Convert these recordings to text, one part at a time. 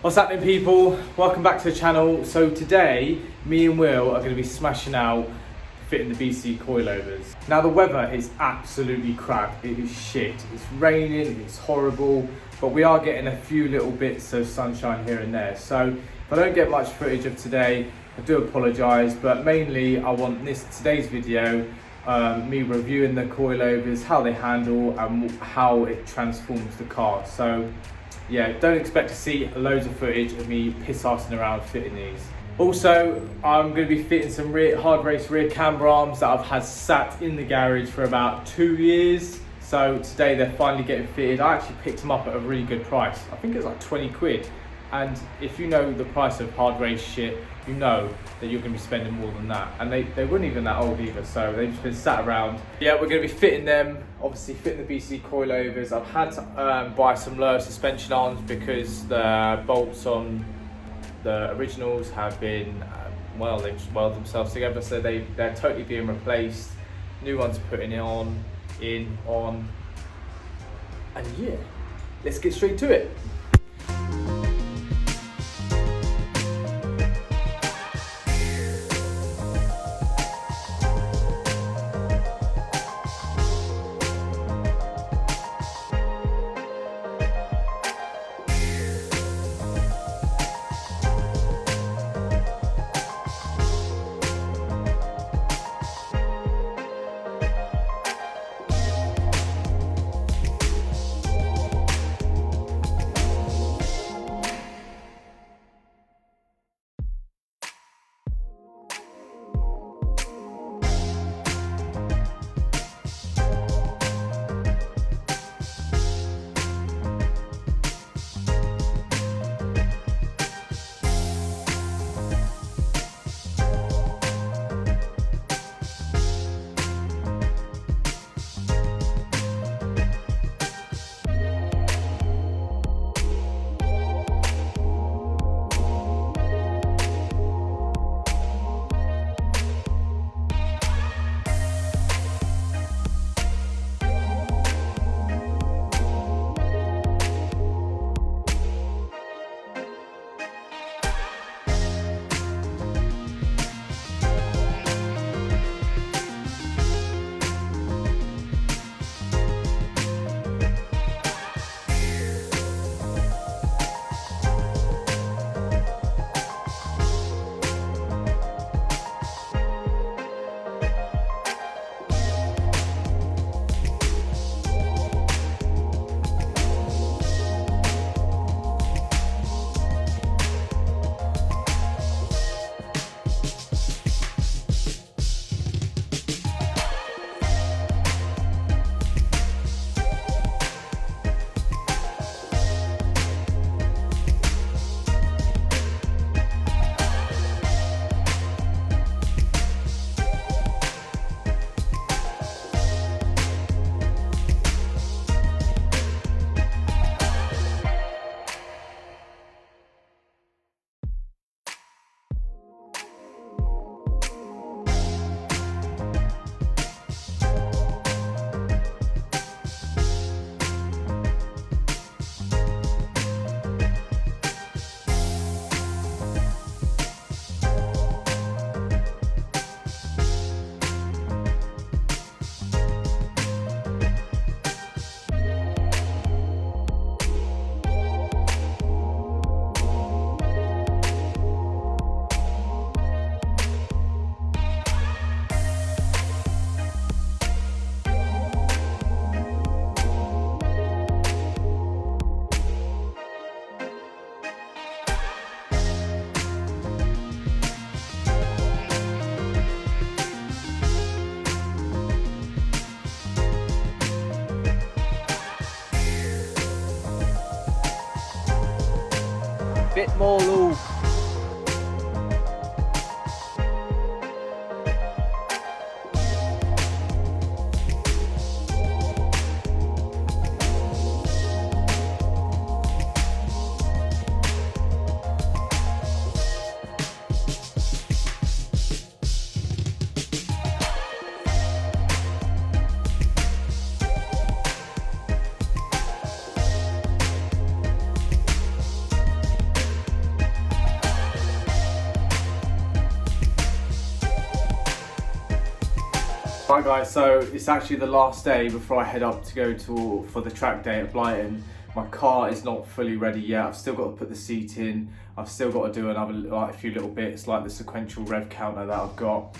What's happening, people? Welcome back to the channel. So today, me and Will are going to be smashing out fitting the BC coilovers. Now the weather is absolutely crap. It is shit. It's raining, it's horrible, but we are getting a few little bits of sunshine here and there. So if I don't get much footage of today, I do apologise, but mainly I want today's video me reviewing the coilovers, how they handle and how it transforms the car. So yeah, don't expect to see loads of footage of me piss-assing around fitting these. Also, I'm going to be fitting some hard race rear camber arms that I've had sat in the garage for about 2 years. So today they're finally getting fitted. I actually picked them up at a really good price. I think it was like 20 quid. And if you know the price of hard race shit, you know that you're going to be spending more than that. And they weren't even that old either, so they've just been sat around. Yeah, we're going to be fitting them, obviously fitting the BC coilovers. I've had to buy some lower suspension arms because the bolts on the originals have been, well, they've just welded themselves together, so they're totally being replaced. New ones putting it on, and yeah, let's get straight to it. Bit more lube. Right guys, so it's actually the last day before I head up to go for the track day at Blyton. My car is not fully ready yet. I've still got to put the seat in. I've still got to do a few little bits like the sequential rev counter that I've got.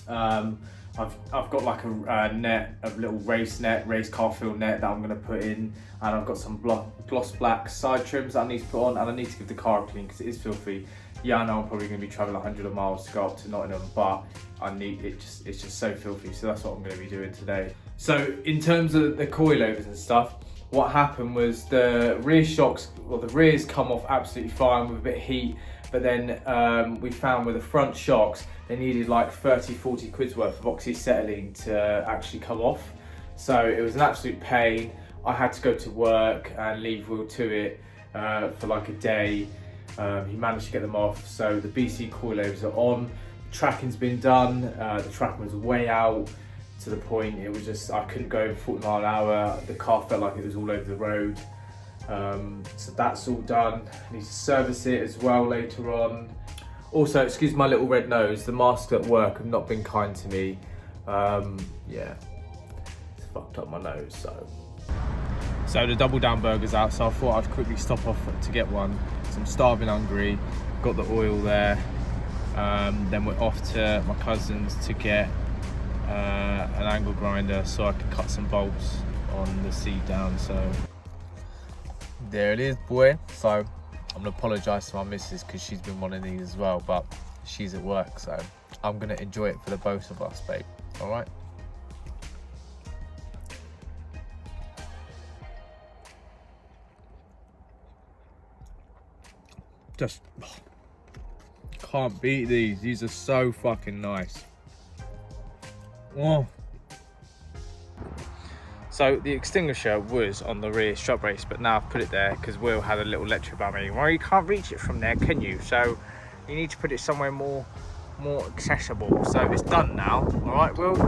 I've got like a little race car feel net that I'm going to put in, and I've got some gloss black side trims that I need to put on, and I need to give the car a clean because it is filthy. Yeah, I know I'm probably going to be travelling 100 miles to go up to Nottingham, but it's just so filthy, so that's what I'm going to be doing today. So in terms of the coilovers and stuff, what happened was the rear shocks, well, the rears come off absolutely fine with a bit of heat, but then we found with the front shocks, they needed like 30-40 quid's worth of oxyacetylene to actually come off. So it was an absolute pain. I had to go to work and leave Will to it for like a day. He managed to get them off. So the BC coilovers are on. The tracking's been done. The tracking was way out to the point it was just, I couldn't go over 40 miles an hour. The car felt like it was all over the road. So that's all done. I need to service it as well later on. Also, excuse my little red nose, the masks at work have not been kind to me. Yeah, it's fucked up my nose, So the double down burger's out, so I thought I'd quickly stop off to get one. So I'm starving hungry, got the oil there. Then we're off to my cousin's to get an angle grinder so I can cut some bolts on the seat down. So there it is, boy. So I'm gonna apologise to my missus because she's been wanting these as well, but she's at work, so I'm gonna enjoy it for the both of us, babe. All right. Just can't beat these. These are so fucking nice. Oh. So the extinguisher was on the rear strut brace, but now I've put it there because Will had a little lecture about me. Well, you can't reach it from there, can you? So you need to put it somewhere more accessible. So it's done now. All right, Will.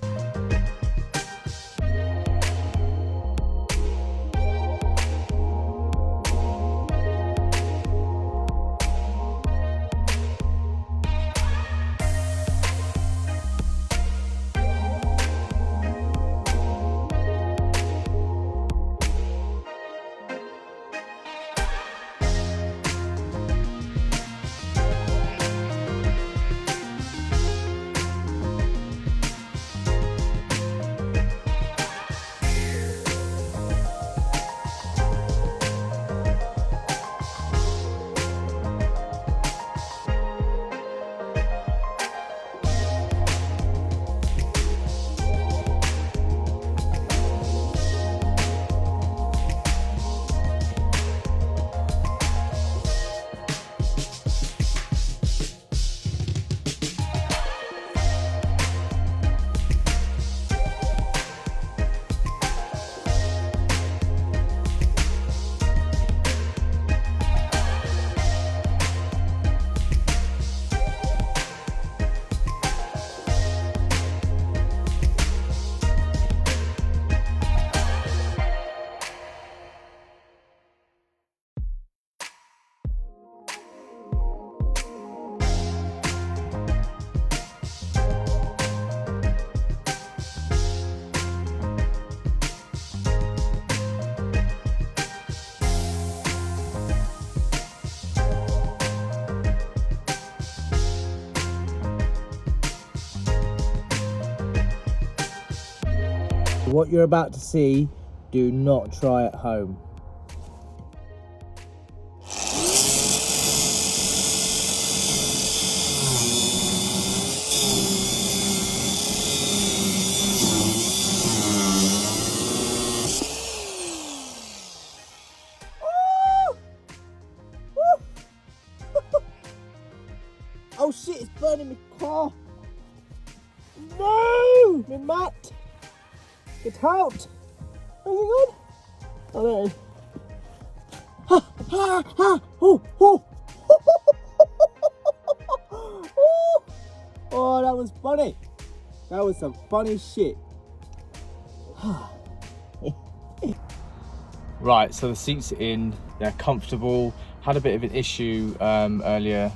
What you're about to see, do not try at home. Oh shit, it's burning my car. No! My mat! Get out! How's it going? Oh, there it is. Ha! Ha! Ha! Oh! Oh! Oh, that was funny. That was some funny shit. Right, so the seats are in, they're comfortable. Had a bit of an issue earlier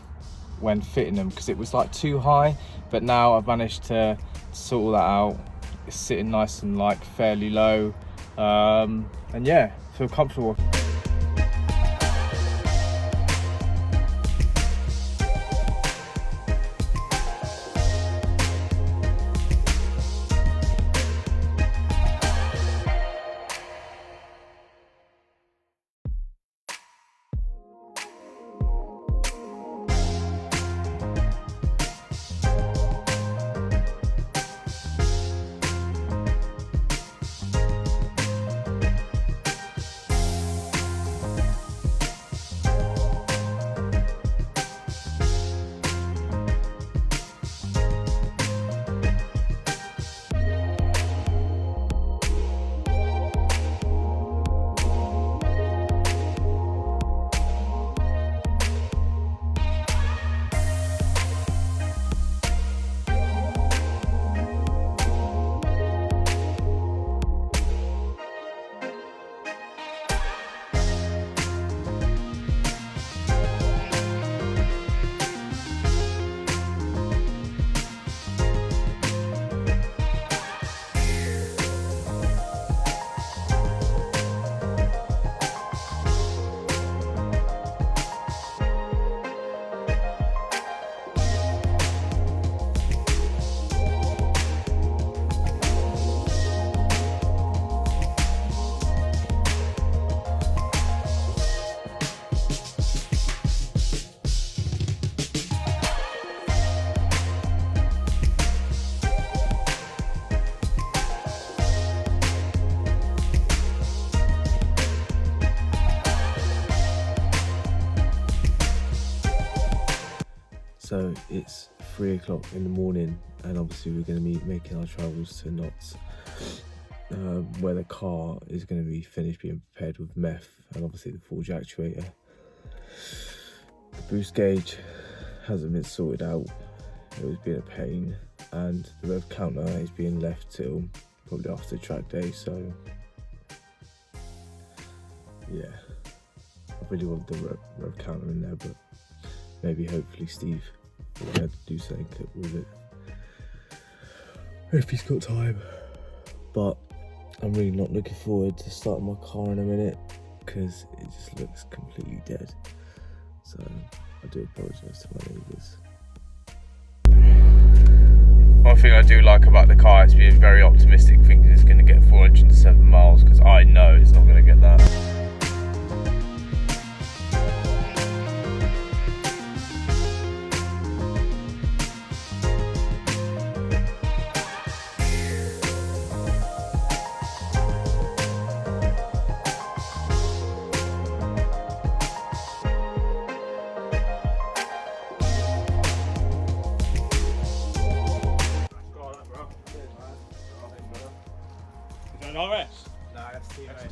when fitting them because it was like too high, but now I've managed to sort all that out. It's sitting nice and like fairly low, and yeah, feel comfortable. So it's 3 o'clock in the morning, and obviously we're going to be making our travels to Notts, where the car is going to be finished being prepared with meth and obviously the forge actuator. The boost gauge hasn't been sorted out, it was being a pain, and the rev counter is being left till probably after track day, so yeah, I really want the rev counter in there, but maybe hopefully Steve will be able to do something with it if he's got time. But I'm really not looking forward to starting my car in a minute because it just looks completely dead. So I do apologise to my neighbours. One thing I do like about the car is being very optimistic, thinking it's going to get 407 miles, because I know it's not going to get that. An RS? No, that's teammate.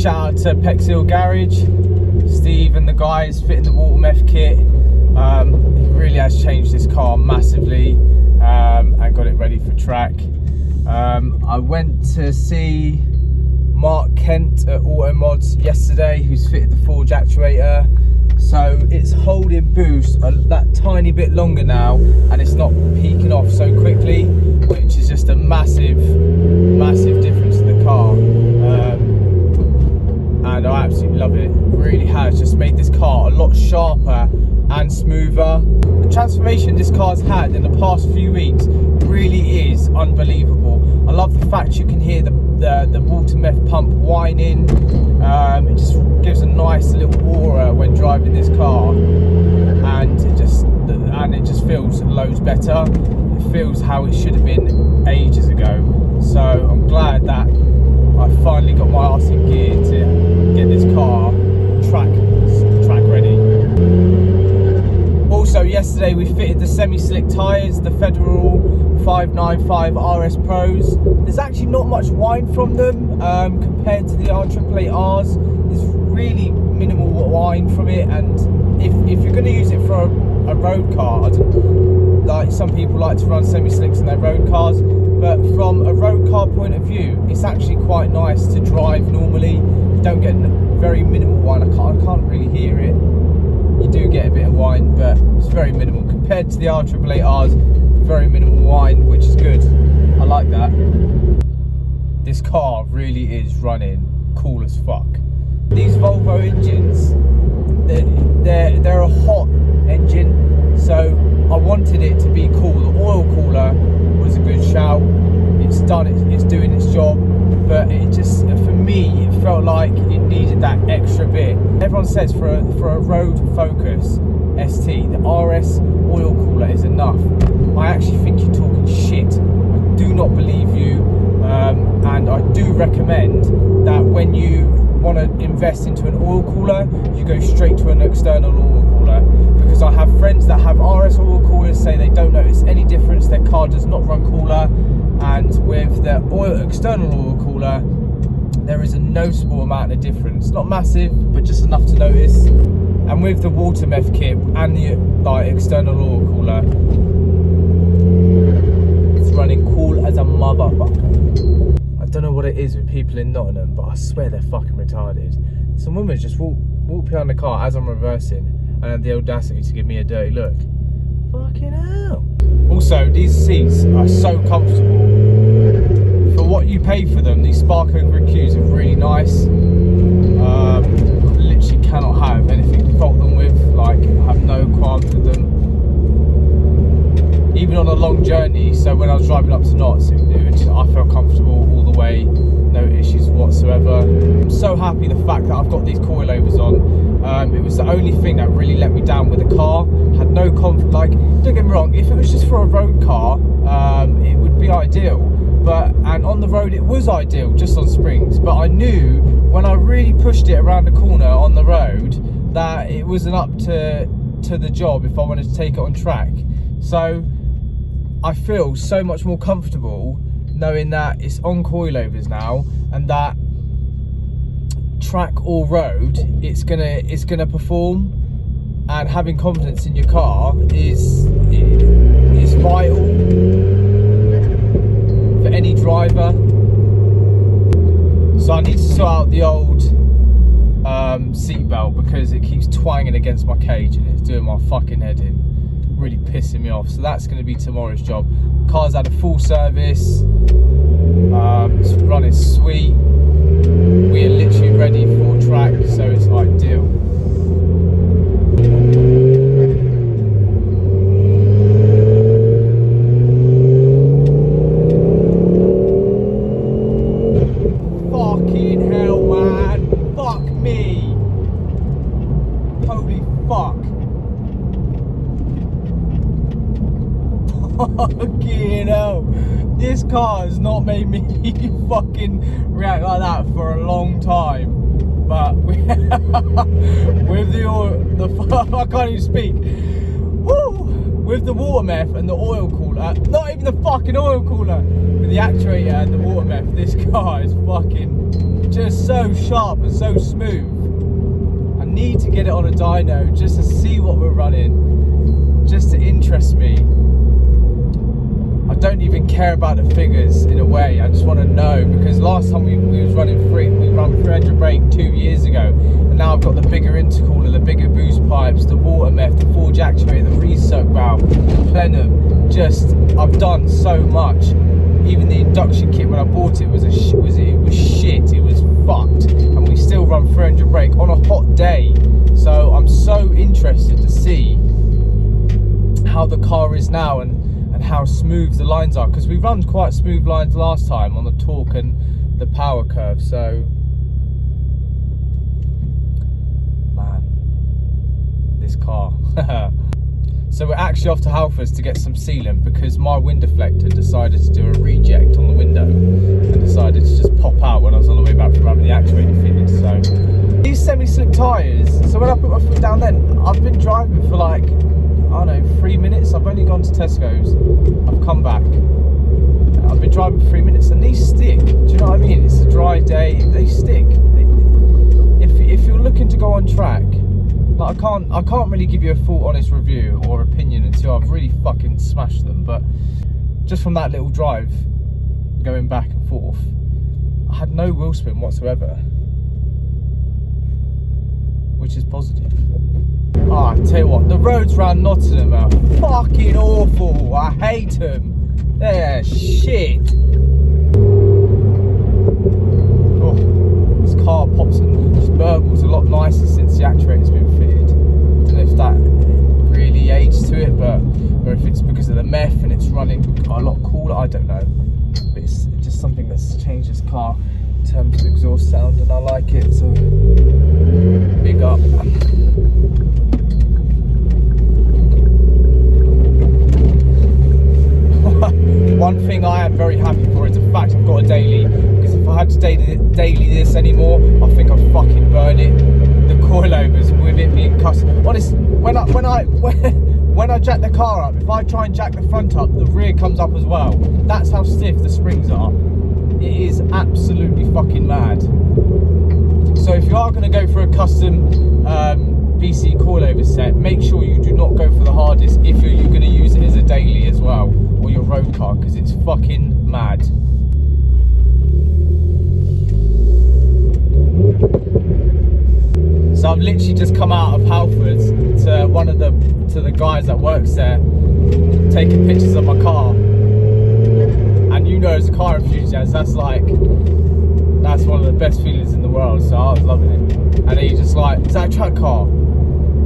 shout out to Pexhill Garage, Steve and the guys fitting the water meth kit. It really has changed this car massively, and got it ready for track. I went to see Mark Kent at Auto Mods yesterday, who's fitted the forge actuator, so it's holding boost that tiny bit longer now, and it's not peaking off so quickly, which is just a massive difference to the car. And I absolutely love it. It really has just made this car a lot sharper and smoother. The transformation this car's had in the past few weeks really is unbelievable. I love the fact you can hear the water meth pump whining. It just gives a nice little aura when driving this car, and it just feels loads better. It feels how it should have been ages ago. So I'm glad that I finally got my arse in gear to get this car track ready. Also yesterday we fitted the semi-slick tyres, the Federal 595 RS Pros. There's actually not much whine from them compared to the R888Rs. There's really minimal whine from it, and if you're going to use it for a road car, like some people like to run semi-slicks in their road cars, but from a road car point of view, it's actually quite nice to drive normally. You don't get very minimal whine. I can't really hear it. You do get a bit of whine, but it's very minimal compared to the R888Rs. Very minimal whine, which is good. I like that. This car really is running cool as fuck. These Volvo engines, they're a hot engine, so I wanted it to be cool. The oil cooler was a good shout. It's doing its job, but it just, for me, it felt like it needed that extra bit. Everyone says for a road Focus ST, the RS oil cooler is enough. I actually think you're talking shit. I do not believe you, and I do recommend that when you want to invest into an oil cooler, you go straight to an external oil cooler, because I have friends that have RS oil coolers say they don't notice any difference. Their car does not run cooler, and with the external oil cooler, there is a noticeable amount of difference. Not massive, but just enough to notice. And with the water meth kit and the external oil cooler, it's running cool as a motherfucker. I don't know what it is with people in Nottingham, but I swear they're fucking retarded. Some women just walk behind the car as I'm reversing and have the audacity to give me a dirty look. Fucking hell. Also, these seats are so comfortable. For what you pay for them, these Sparco Grid Qs are really nice. Literally cannot have anything to fault them with. Like, I have no qualms with them. Even on a long journey, so when I was driving up to Notts, I felt comfortable all the way, no issues whatsoever. I'm so happy the fact that I've got these coilovers on. It was the only thing that really let me down with the car. Had no confidence. Like, don't get me wrong, if it was just for a road car, it would be ideal. And on the road it was ideal, just on springs. But I knew when I really pushed it around the corner on the road that it wasn't up to the job if I wanted to take it on track. So I feel so much more comfortable knowing that it's on coilovers now, and that track or road it's gonna perform. And having confidence in your car is vital for any driver. So I need to sort out the old seatbelt, because it keeps twanging against my cage and it's doing my fucking head in, really pissing me off. So that's going to be tomorrow's job. The car's had a full service, it's running sweet, we are literally ready for track, so it's ideal. Fucking hell, man. Fuck me. Holy fuck. Fucking hell. This car has not made me fucking react like that for a long time. But with the I can't even speak. Woo! With the water meth and the oil cooler, not even the fucking oil cooler, with the actuator and the water meth, this car is fucking just so sharp and so smooth. I need to get it on a dyno just to see what we're running, just to interest me. I don't even care about the figures in a way. I just want to know, because last time we was running we run 300 brake 2 years ago, and now I've got the bigger intercooler, the bigger boost pipes, the water meth, the forge actuator, the recirc valve, the plenum. Just, I've done so much. Even the induction kit when I bought it was shit. It was fucked, and we still run 300 brake on a hot day. So I'm so interested to see how the car is now and how smooth the lines are, because we run quite smooth lines last time on the torque and the power curve. So man, this car. So we're actually off to Halfords to get some sealant, because my wind deflector decided to do a reject on the window and decided to just pop out when I was on the way back from having the actuator fitted. So these semi-slick tyres, so when I put my foot down then, I've been driving for like, I don't know, 3 minutes. I've only gone to Tesco's, I've come back, I've been driving for 3 minutes, and these stick. Do you know what I mean? It's a dry day, they stick. If you're looking to go on track, like I can't really give you a full honest review or opinion until I've really fucking smashed them, but just from that little drive going back and forth, I had no wheel spin whatsoever, which is positive. I tell you what, the roads around Nottingham are fucking awful. I hate them. They're shit. Oh, this car pops and this burbles a lot nicer since the actuator's been fitted. Don't know if that really aids to it, but or if it's because of the meth and it's running a lot cooler, I don't know. But it's just something that's changed this car in terms of exhaust sound, and I like it, so big up. One thing I am very happy for is the fact I've got a daily, because if I had to daily this anymore, I think I'd fucking burn it. The coilovers with it being custom. Honest, when I jack the car up, if I try and jack the front up, the rear comes up as well. That's how stiff the springs are. It is absolutely fucking mad. So if you are going to go for a custom BC coilover set, make sure you do not go for the hardest if you're going to use it as a daily as well, or your road car, because it's fucking mad. So I've literally just come out of Halfords to the guys that works there, taking pictures of my car. And you know, as a car enthusiast, that's one of the best feelings in the world. So I was loving it. And he's just like, "Is that a track car?"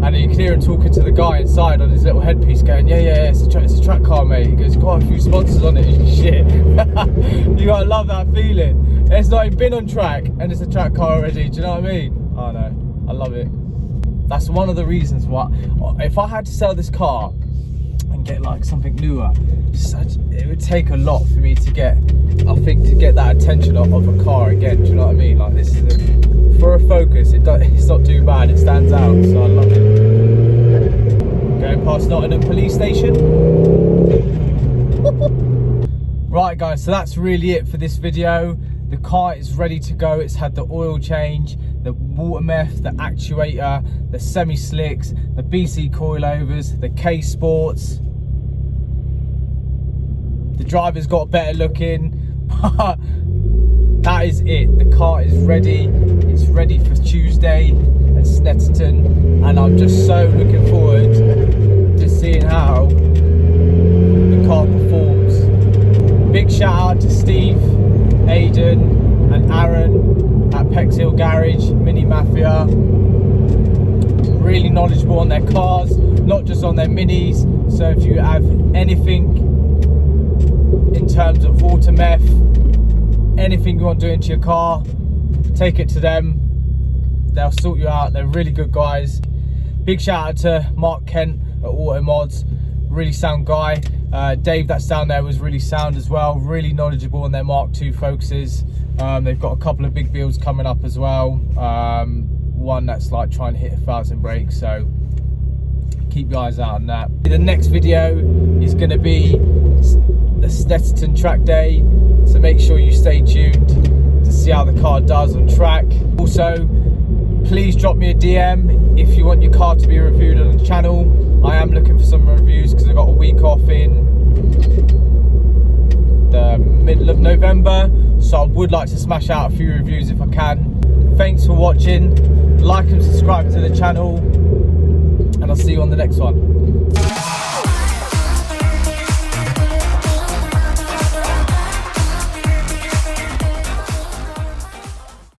And you can hear him talking to the guy inside on his little headpiece, going, yeah, it's a track car, mate. He goes, "Quite a few sponsors on it." Shit. You gotta love that feeling. It's not even been on track and it's a track car already. Do you know what I mean? Oh no, I love it. That's one of the reasons why, if I had to sell this car and get like something newer, it would take a lot for me to get, I think, to get that attention of a car again. Do you know what I mean? Like, this is for a Focus, it's not too bad, it stands out, so I love it. Going past Nottingham police station. Right guys, so that's really it for this video. The car is ready to go. It's had the oil change, the water meth, the actuator, the semi-slicks, the BC coilovers, the K Sports. The driver's got better looking. That is it. The car is ready. It's ready for Tuesday at Snetterton, and I'm just so looking forward to seeing how the car performs. Big shout out to Steve, Aidan and Aaron at Pexhill Garage, Mini Mafia. Really knowledgeable on their cars, not just on their minis. So if you have anything in terms of water meth, anything you want to do into your car, take it to them. They'll sort you out. They're really good guys. Big shout out to Mark Kent at Auto Mods, really sound guy. Dave that's down there was really sound as well, really knowledgeable on their Mark II Focuses. They've got a couple of big builds coming up as well. One that's like trying to hit 1,000 brakes, so keep your eyes out on that. The next video is going to be the Snetterton track day, so make sure you stay tuned to see how the car does on track. Also, please drop me a DM if you want your car to be reviewed on the channel. I am looking for some reviews because I got a week off in the middle of November, so I would like to smash out a few reviews if I can. Thanks for watching. Like and subscribe to the channel, and I'll see you on the next one.